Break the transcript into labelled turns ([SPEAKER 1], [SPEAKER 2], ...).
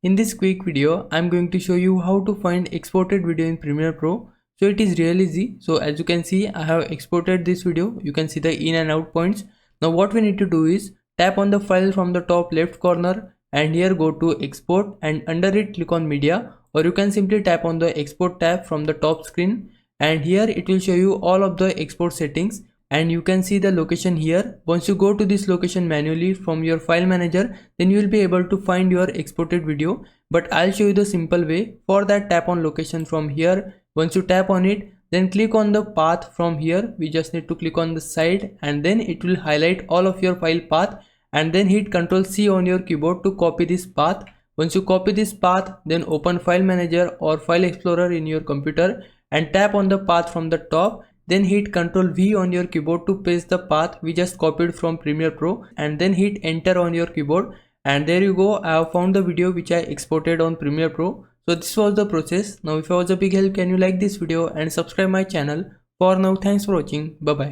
[SPEAKER 1] In this quick video, I'm going to show you how to find exported video in Premiere Pro. So it is real easy. So as you can see, I have exported this video. You can see the in and out points. Now what we need to do is tap on the file from the top left corner and here go to export and under it click on media, or you can simply tap on the export tab from the top screen and here it will show you all of the export settings. And you can see the location here. Once you go to this location manually from your file manager, then you will be able to find your exported video, but I'll show you the simple way. For that, tap on location from here. Once you tap on it, then click on the path from here. We just need to click on the side and then it will highlight all of your file path, and then hit Ctrl C on your keyboard to copy this path. Once you copy this path, then open file manager or file explorer in your computer and tap on the path from the top. Then hit Ctrl V on your keyboard to paste the path we just copied from Premiere Pro and then hit enter on your keyboard, and there you go. I have found the video which I exported on Premiere Pro. So this was the process. Now if I was a big help, can you like this video and subscribe my channel. For now, thanks for watching. Bye bye.